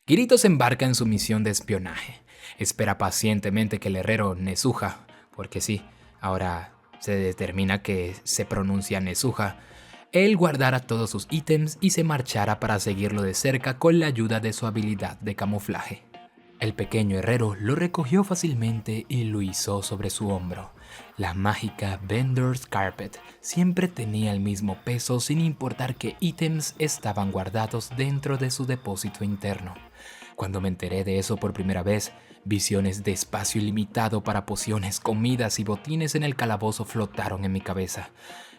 Kirito se embarca en su misión de espionaje. Espera pacientemente que el herrero Nezuha, porque sí, ahora se determina que se pronuncia Nezuha, él guardara todos sus ítems y se marchara para seguirlo de cerca con la ayuda de su habilidad de camuflaje. El pequeño herrero lo recogió fácilmente y lo izó sobre su hombro. La mágica Bender's Carpet siempre tenía el mismo peso sin importar qué ítems estaban guardados dentro de su depósito interno. Cuando me enteré de eso por primera vez, visiones de espacio ilimitado para pociones, comidas y botines en el calabozo flotaron en mi cabeza.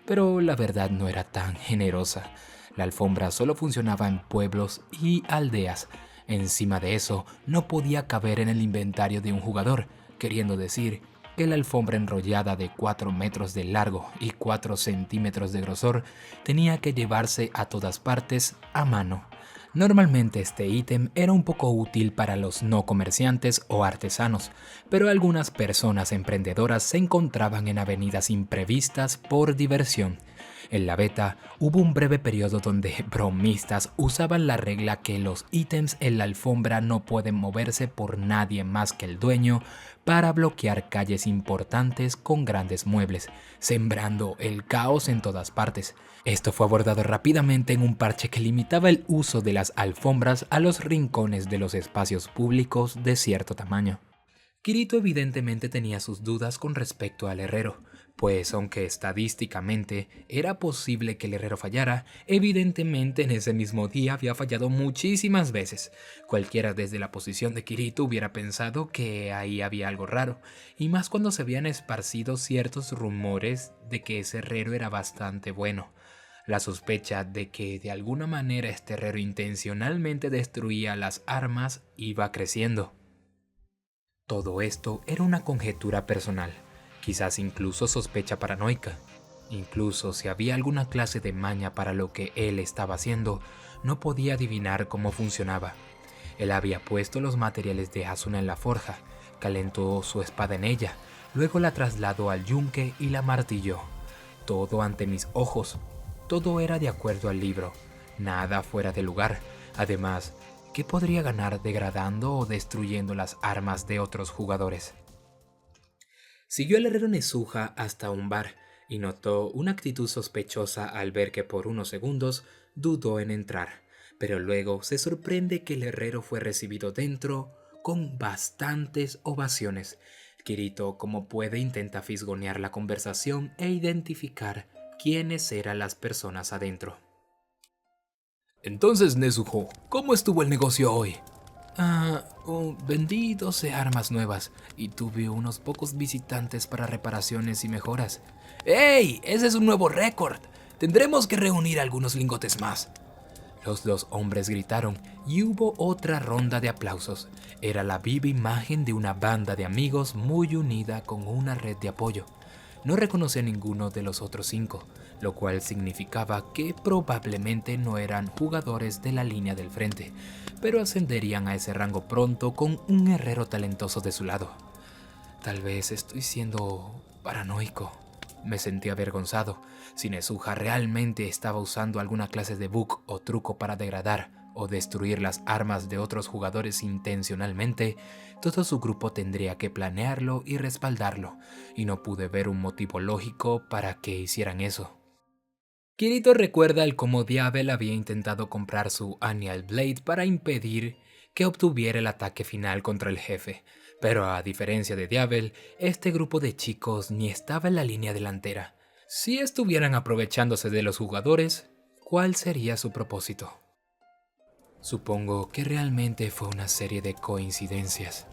Pero la verdad no era tan generosa. La alfombra solo funcionaba en pueblos y aldeas. Encima de eso, no podía caber en el inventario de un jugador, queriendo decir que la alfombra enrollada de 4 metros de largo y 4 centímetros de grosor tenía que llevarse a todas partes a mano. Normalmente este ítem era un poco útil para los no comerciantes o artesanos, pero algunas personas emprendedoras se encontraban en avenidas imprevistas por diversión. En la beta hubo un breve periodo donde bromistas usaban la regla que los ítems en la alfombra no pueden moverse por nadie más que el dueño para bloquear calles importantes con grandes muebles, sembrando el caos en todas partes. Esto fue abordado rápidamente en un parche que limitaba el uso de las alfombras a los rincones de los espacios públicos de cierto tamaño. Kirito evidentemente tenía sus dudas con respecto al herrero, pues aunque estadísticamente era posible que el herrero fallara, evidentemente en ese mismo día había fallado muchísimas veces. Cualquiera desde la posición de Kirito hubiera pensado que ahí había algo raro, y más cuando se habían esparcido ciertos rumores de que ese herrero era bastante bueno. La sospecha de que de alguna manera este herrero intencionalmente destruía las armas iba creciendo. Todo esto era una conjetura personal, quizás incluso sospecha paranoica. Incluso si había alguna clase de maña para lo que él estaba haciendo, no podía adivinar cómo funcionaba. Él había puesto los materiales de Asuna en la forja, calentó su espada en ella, luego la trasladó al yunque y la martilló. Todo ante mis ojos. Todo era de acuerdo al libro, nada fuera de lugar. Además, ¿qué podría ganar degradando o destruyendo las armas de otros jugadores? Siguió el herrero Nezuha hasta un bar y notó una actitud sospechosa al ver que por unos segundos dudó en entrar, pero luego se sorprende que el herrero fue recibido dentro con bastantes ovaciones. Kirito, como puede, intenta fisgonear la conversación e identificar quiénes eran las personas adentro. Entonces, Nezuho, ¿cómo estuvo el negocio hoy? Vendí 12 armas nuevas y tuve unos pocos visitantes para reparaciones y mejoras. ¡Ey! ¡Ese es un nuevo récord! Tendremos que reunir algunos lingotes más. Los dos hombres gritaron y hubo otra ronda de aplausos. Era la viva imagen de una banda de amigos muy unida con una red de apoyo. No reconocí a ninguno de los otros 5, lo cual significaba que probablemente no eran jugadores de la línea del frente, pero ascenderían a ese rango pronto con un herrero talentoso de su lado. Tal vez estoy siendo paranoico. Me sentí avergonzado. Si Nezuha realmente estaba usando alguna clase de bug o truco para degradar o destruir las armas de otros jugadores intencionalmente, todo su grupo tendría que planearlo y respaldarlo, y no pude ver un motivo lógico para que hicieran eso. Kirito recuerda el cómo Diabel había intentado comprar su Annial Blade para impedir que obtuviera el ataque final contra el jefe, pero a diferencia de Diabel, este grupo de chicos ni estaba en la línea delantera. Si estuvieran aprovechándose de los jugadores, ¿cuál sería su propósito? Supongo que realmente fue una serie de coincidencias.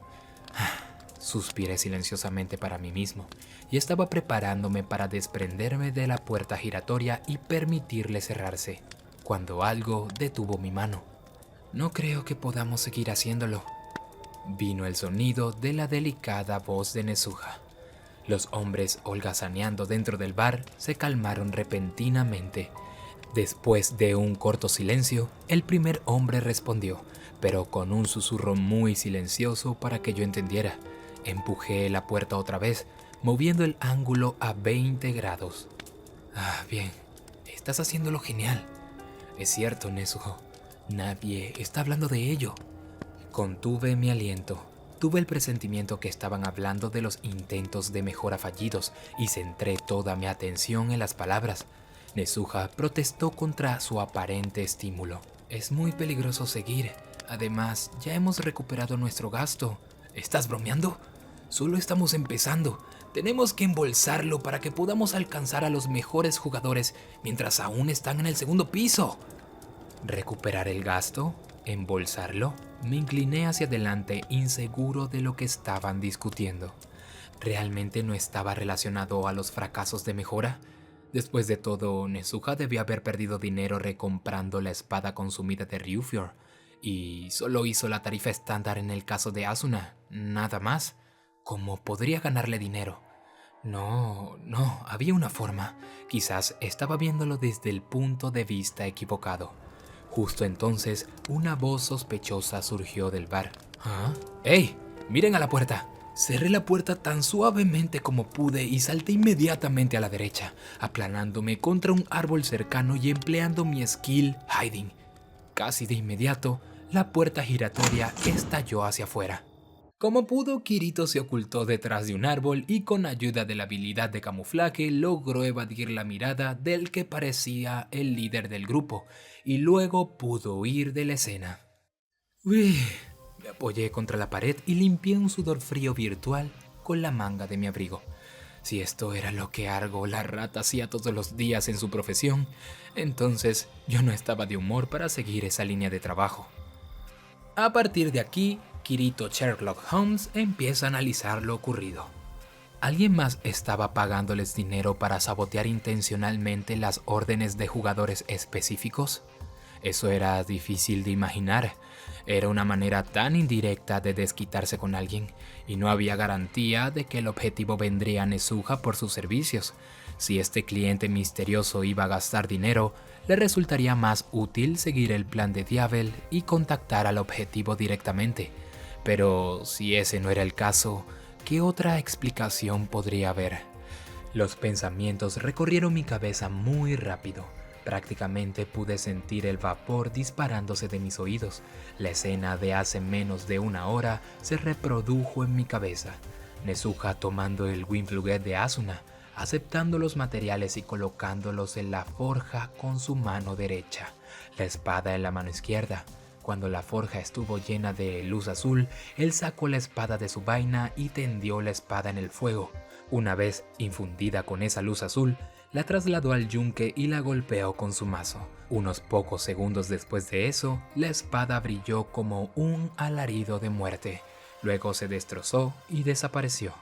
Suspiré silenciosamente para mí mismo y estaba preparándome para desprenderme de la puerta giratoria y permitirle cerrarse, cuando algo detuvo mi mano. No creo que podamos seguir haciéndolo. Vino el sonido de la delicada voz de Nezuha. Los hombres holgazaneando dentro del bar se calmaron repentinamente. Después de un corto silencio, el primer hombre respondió, pero con un susurro muy silencioso para que yo entendiera. Empujé la puerta otra vez, moviendo el ángulo a 20 grados. Bien, estás haciéndolo genial. Es cierto, Nezuho, nadie está hablando de ello. Contuve mi aliento. Tuve el presentimiento que estaban hablando de los intentos de mejora fallidos y centré toda mi atención en las palabras. Nezuha protestó contra su aparente estímulo. Es muy peligroso seguir. Además, ya hemos recuperado nuestro gasto. ¿Estás bromeando? Solo estamos empezando. Tenemos que embolsarlo para que podamos alcanzar a los mejores jugadores mientras aún están en el segundo piso. ¿Recuperar el gasto? ¿Embolsarlo? Me incliné hacia adelante, inseguro de lo que estaban discutiendo. ¿Realmente no estaba relacionado a los fracasos de mejora? Después de todo, Nezuha debió haber perdido dinero recomprando la espada consumida de Ryufjord, y solo hizo la tarifa estándar en el caso de Asuna, nada más. ¿Cómo podría ganarle dinero? No, había una forma. Quizás estaba viéndolo desde el punto de vista equivocado. Justo entonces, una voz sospechosa surgió del bar. ¿Ah? ¡Ey! ¡Miren a la puerta! Cerré la puerta tan suavemente como pude y salté inmediatamente a la derecha, aplanándome contra un árbol cercano y empleando mi skill hiding. Casi de inmediato, la puerta giratoria estalló hacia afuera. Como pudo, Kirito se ocultó detrás de un árbol y con ayuda de la habilidad de camuflaje logró evadir la mirada del que parecía el líder del grupo y luego pudo huir de la escena. Uy, me apoyé contra la pared y limpié un sudor frío virtual con la manga de mi abrigo. Si esto era lo que Argo la rata hacía todos los días en su profesión, entonces yo no estaba de humor para seguir esa línea de trabajo. A partir de aquí, Kirito Sherlock Holmes empieza a analizar lo ocurrido. ¿Alguien más estaba pagándoles dinero para sabotear intencionalmente las órdenes de jugadores específicos? Eso era difícil de imaginar. Era una manera tan indirecta de desquitarse con alguien, y no había garantía de que el objetivo vendría a Nezuha por sus servicios. Si este cliente misterioso iba a gastar dinero, le resultaría más útil seguir el plan de Diabel y contactar al objetivo directamente. Pero si ese no era el caso, ¿qué otra explicación podría haber? Los pensamientos recorrieron mi cabeza muy rápido. Prácticamente pude sentir el vapor disparándose de mis oídos. La escena de hace menos de una hora se reprodujo en mi cabeza. Nezuha tomando el Winfluget de Asuna, aceptando los materiales y colocándolos en la forja con su mano derecha, la espada en la mano izquierda. Cuando la forja estuvo llena de luz azul, él sacó la espada de su vaina y tendió la espada en el fuego. Una vez infundida con esa luz azul, la trasladó al yunque y la golpeó con su mazo. Unos pocos segundos después de eso, la espada brilló como un alarido de muerte. Luego se destrozó y desapareció.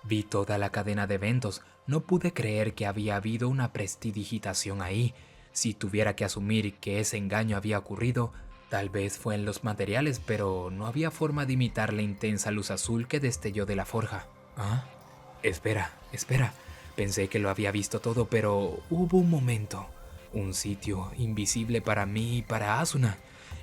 Vi toda la cadena de eventos. No pude creer que había habido una prestidigitación ahí. Si tuviera que asumir que ese engaño había ocurrido, tal vez fue en los materiales, pero no había forma de imitar la intensa luz azul que destelló de la forja. ¿Ah? Espera. Pensé que lo había visto todo, pero hubo un momento. Un sitio invisible para mí y para Asuna.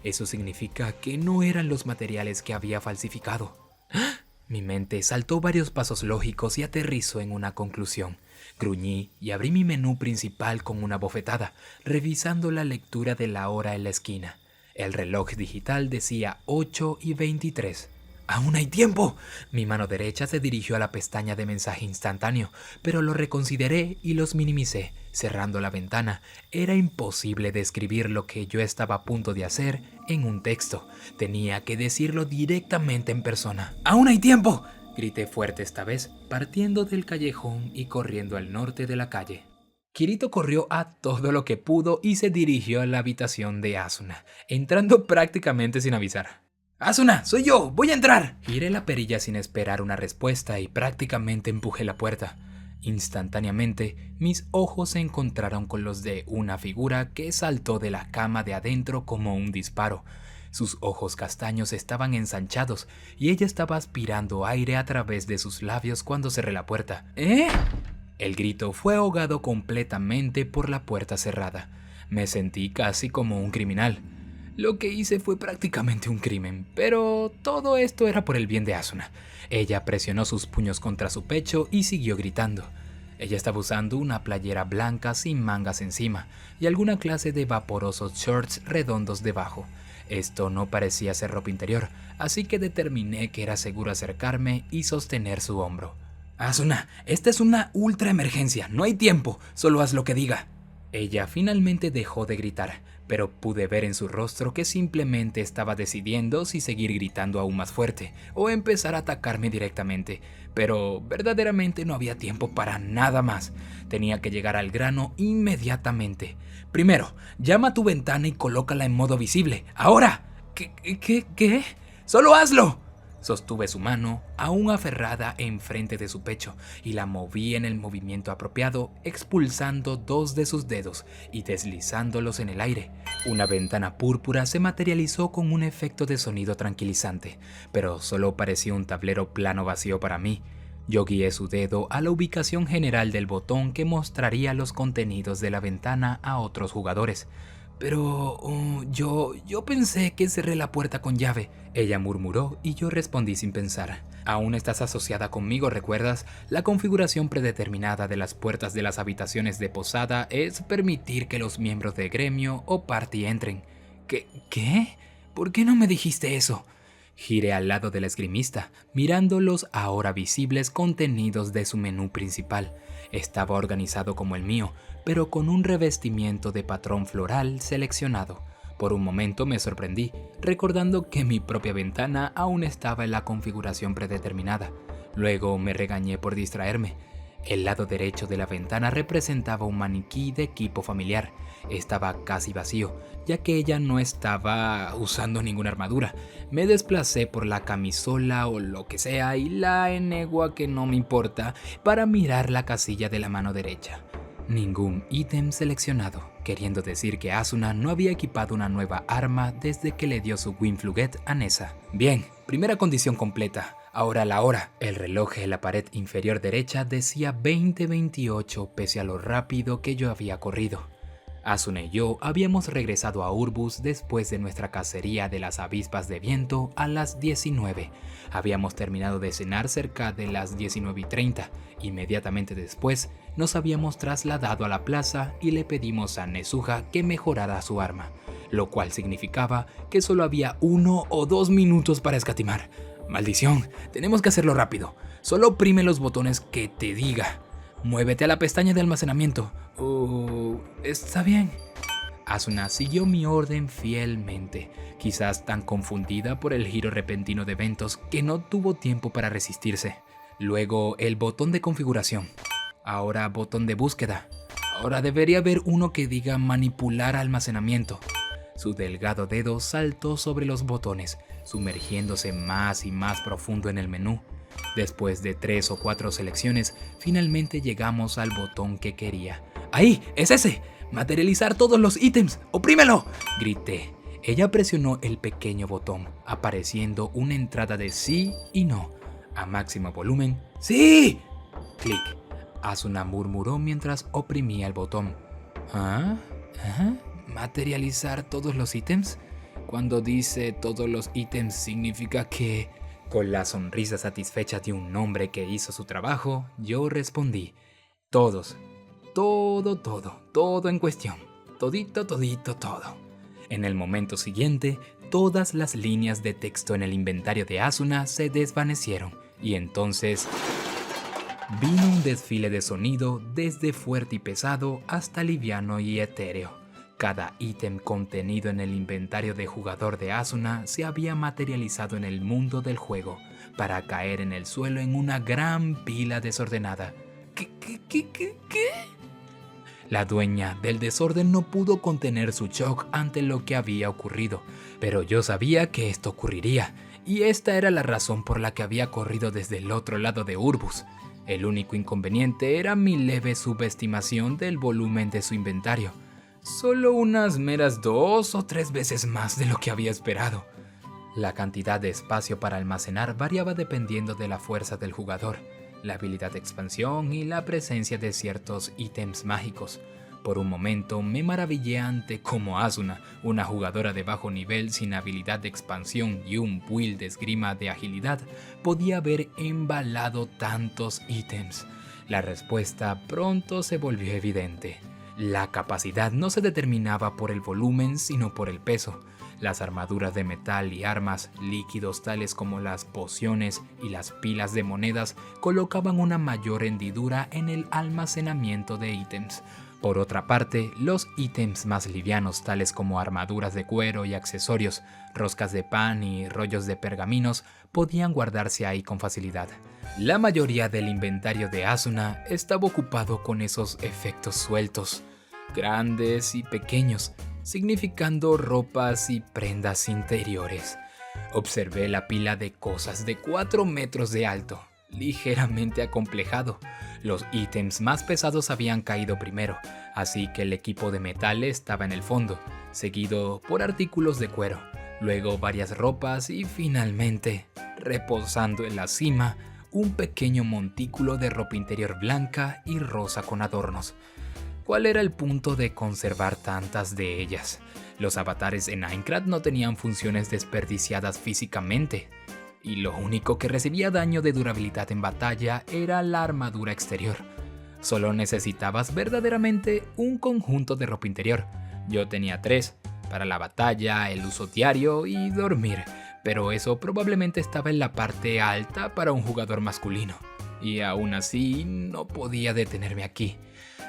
Eso significa que no eran los materiales que había falsificado. ¡Ah! Mi mente saltó varios pasos lógicos y aterrizó en una conclusión. Gruñí y abrí mi menú principal con una bofetada, revisando la lectura de la hora en la esquina. El reloj digital decía 8:23. ¡Aún hay tiempo! Mi mano derecha se dirigió a la pestaña de mensaje instantáneo, pero lo reconsideré y los minimicé, cerrando la ventana. Era imposible describir lo que yo estaba a punto de hacer en un texto. Tenía que decirlo directamente en persona. ¡Aún hay tiempo!, grité fuerte esta vez, partiendo del callejón y corriendo al norte de la calle. Kirito corrió a todo lo que pudo y se dirigió a la habitación de Asuna, entrando prácticamente sin avisar. ¡Asuna, soy yo! ¡Voy a entrar! Giré la perilla sin esperar una respuesta y prácticamente empujé la puerta. Instantáneamente, mis ojos se encontraron con los de una figura que saltó de la cama de adentro como un disparo. Sus ojos castaños estaban ensanchados y ella estaba aspirando aire a través de sus labios cuando cerré la puerta. ¿Eh? El grito fue ahogado completamente por la puerta cerrada. Me sentí casi como un criminal. Lo que hice fue prácticamente un crimen, pero todo esto era por el bien de Asuna. Ella presionó sus puños contra su pecho y siguió gritando. Ella estaba usando una playera blanca sin mangas encima y alguna clase de vaporosos shorts redondos debajo. Esto no parecía ser ropa interior, así que determiné que era seguro acercarme y sostener su hombro. Asuna, esta es una ultra emergencia, no hay tiempo, solo haz lo que diga. Ella finalmente dejó de gritar, pero pude ver en su rostro que simplemente estaba decidiendo si seguir gritando aún más fuerte o empezar a atacarme directamente, pero verdaderamente no había tiempo para nada más. Tenía que llegar al grano inmediatamente. Primero, llama a tu ventana y colócala en modo visible. ¡Ahora! ¿Qué? ¡Solo hazlo! Sostuve su mano, aún aferrada enfrente de su pecho, y la moví en el movimiento apropiado, expulsando 2 de sus dedos y deslizándolos en el aire. Una ventana púrpura se materializó con un efecto de sonido tranquilizante, pero solo parecía un tablero plano vacío para mí. Yo guié su dedo a la ubicación general del botón que mostraría los contenidos de la ventana a otros jugadores. Pero yo pensé que cerré la puerta con llave, ella murmuró y yo respondí sin pensar. Aún estás asociada conmigo, ¿recuerdas? La configuración predeterminada de las puertas de las habitaciones de posada es permitir que los miembros de gremio o party entren. ¿Qué? ¿Por qué no me dijiste eso? Giré al lado del esgrimista, mirando los ahora visibles contenidos de su menú principal. Estaba organizado como el mío, pero con un revestimiento de patrón floral seleccionado. Por un momento me sorprendí, recordando que mi propia ventana aún estaba en la configuración predeterminada. Luego me regañé por distraerme. El lado derecho de la ventana representaba un maniquí de equipo familiar. Estaba casi vacío, ya que ella no estaba usando ninguna armadura. Me desplacé por la camisola o lo que sea y la enegua que no me importa para mirar la casilla de la mano derecha. Ningún ítem seleccionado, queriendo decir que Asuna no había equipado una nueva arma desde que le dio su Winfluget a Nessa. Bien, primera condición completa. Ahora la hora. El reloj en la pared inferior derecha decía 20:28 pese a lo rápido que yo había corrido. Asuna y yo habíamos regresado a Urbus después de nuestra cacería de las avispas de viento a las 19. Habíamos terminado de cenar cerca de las 19:30. Inmediatamente después nos habíamos trasladado a la plaza y le pedimos a Nezuha que mejorara su arma, lo cual significaba que solo había 1 o 2 minutos para escatimar. Maldición, tenemos que hacerlo rápido. Solo oprime los botones que te diga. Muévete a la pestaña de almacenamiento. Está bien. Asuna siguió mi orden fielmente, quizás tan confundida por el giro repentino de eventos que no tuvo tiempo para resistirse. Luego el botón de configuración. Ahora botón de búsqueda. Ahora debería haber uno que diga manipular almacenamiento. Su delgado dedo saltó sobre los botones, sumergiéndose más y más profundo en el menú. Después de 3 o 4 selecciones, finalmente llegamos al botón que quería. ¡Ahí! ¡Es ese! ¡Materializar todos los ítems! ¡Oprímelo!, grité. Ella presionó el pequeño botón, apareciendo una entrada de sí y no. A máximo volumen. ¡Sí! Clic. Asuna murmuró mientras oprimía el botón. ¿Ah? ¿Materializar todos los ítems? Cuando dice todos los ítems significa que... Con la sonrisa satisfecha de un hombre que hizo su trabajo, yo respondí. Todos. Todo en cuestión. Todito, todo. En el momento siguiente, todas las líneas de texto en el inventario de Asuna se desvanecieron, y entonces vino un desfile de sonido desde fuerte y pesado hasta liviano y etéreo. Cada ítem contenido en el inventario de jugador de Asuna se había materializado en el mundo del juego para caer en el suelo en una gran pila desordenada. ¿Qué? La dueña del desorden no pudo contener su shock ante lo que había ocurrido, pero yo sabía que esto ocurriría, y esta era la razón por la que había corrido desde el otro lado de Urbus. El único inconveniente era mi leve subestimación del volumen de su inventario. Solo unas meras 2 o 3 veces más de lo que había esperado. La cantidad de espacio para almacenar variaba dependiendo de la fuerza del jugador, la habilidad de expansión y la presencia de ciertos ítems mágicos. Por un momento me maravillé ante cómo Asuna, una jugadora de bajo nivel sin habilidad de expansión y un build de esgrima de agilidad, podía haber embalado tantos ítems. La respuesta pronto se volvió evidente. La capacidad no se determinaba por el volumen, sino por el peso. Las armaduras de metal y armas, líquidos tales como las pociones y las pilas de monedas colocaban una mayor hendidura en el almacenamiento de ítems. Por otra parte, los ítems más livianos tales como armaduras de cuero y accesorios, roscas de pan y rollos de pergaminos podían guardarse ahí con facilidad. La mayoría del inventario de Asuna estaba ocupado con esos efectos sueltos, grandes y pequeños, significando ropas y prendas interiores. Observé la pila de cosas de 4 metros de alto, ligeramente acomplejado. Los ítems más pesados habían caído primero, así que el equipo de metal estaba en el fondo, seguido por artículos de cuero, luego varias ropas y finalmente, reposando en la cima, un pequeño montículo de ropa interior blanca y rosa con adornos. ¿Cuál era el punto de conservar tantas de ellas? Los avatares en Aincrad no tenían funciones desperdiciadas físicamente, y lo único que recibía daño de durabilidad en batalla era la armadura exterior. Solo necesitabas verdaderamente un conjunto de ropa interior. Yo tenía 3, para la batalla, el uso diario y dormir, pero eso probablemente estaba en la parte alta para un jugador masculino, y aún así no podía detenerme aquí.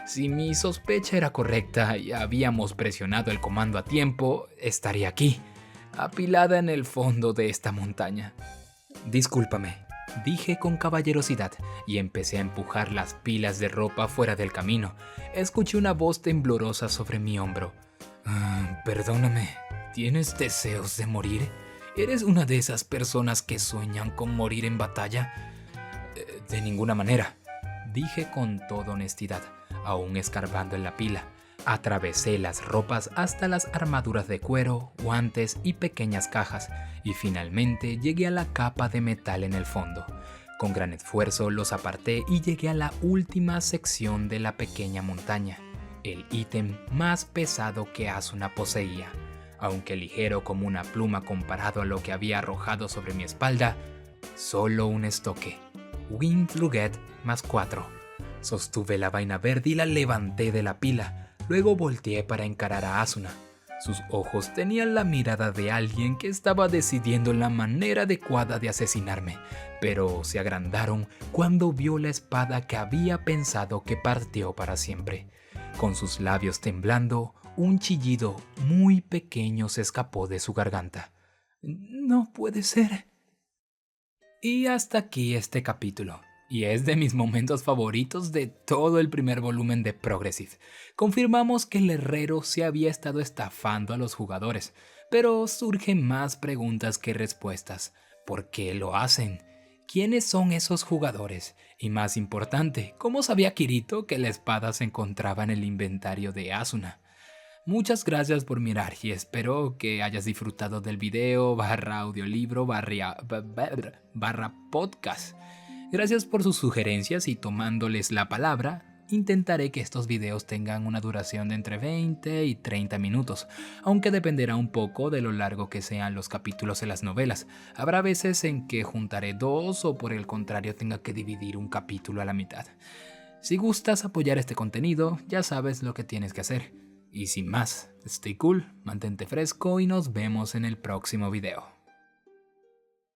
Si mi sospecha era correcta y habíamos presionado el comando a tiempo, estaría aquí, apilada en el fondo de esta montaña. Discúlpame, dije con caballerosidad y empecé a empujar las pilas de ropa fuera del camino. Escuché una voz temblorosa sobre mi hombro. Perdóname, ¿tienes deseos de morir? ¿Eres una de esas personas que sueñan con morir en batalla? De ninguna manera, dije con toda honestidad, aún escarbando en la pila. Atravesé las ropas hasta las armaduras de cuero, guantes y pequeñas cajas, y finalmente llegué a la capa de metal en el fondo. Con gran esfuerzo los aparté y llegué a la última sección de la pequeña montaña, el ítem más pesado que Asuna poseía. Aunque ligero como una pluma comparado a lo que había arrojado sobre mi espalda, solo un estoque. Windfluget más 4. Sostuve la vaina verde y la levanté de la pila. Luego volteé para encarar a Asuna. Sus ojos tenían la mirada de alguien que estaba decidiendo la manera adecuada de asesinarme, pero se agrandaron cuando vio la espada que había pensado que partió para siempre. Con sus labios temblando, un chillido muy pequeño se escapó de su garganta. No puede ser. Y hasta aquí este capítulo. Y es de mis momentos favoritos de todo el primer volumen de Progressive. Confirmamos que el herrero se había estado estafando a los jugadores, pero surgen más preguntas que respuestas. ¿Por qué lo hacen? ¿Quiénes son esos jugadores? Y más importante, ¿cómo sabía Kirito que la espada se encontraba en el inventario de Asuna? Muchas gracias por mirar y espero que hayas disfrutado del video /audiolibro /podcast. Gracias por sus sugerencias y tomándoles la palabra, intentaré que estos videos tengan una duración de entre 20 y 30 minutos, aunque dependerá un poco de lo largo que sean los capítulos de las novelas. Habrá veces en que juntaré 2 o por el contrario tenga que dividir un capítulo a la mitad. Si gustas apoyar este contenido, ya sabes lo que tienes que hacer. Y sin más, stay cool, mantente fresco y nos vemos en el próximo video.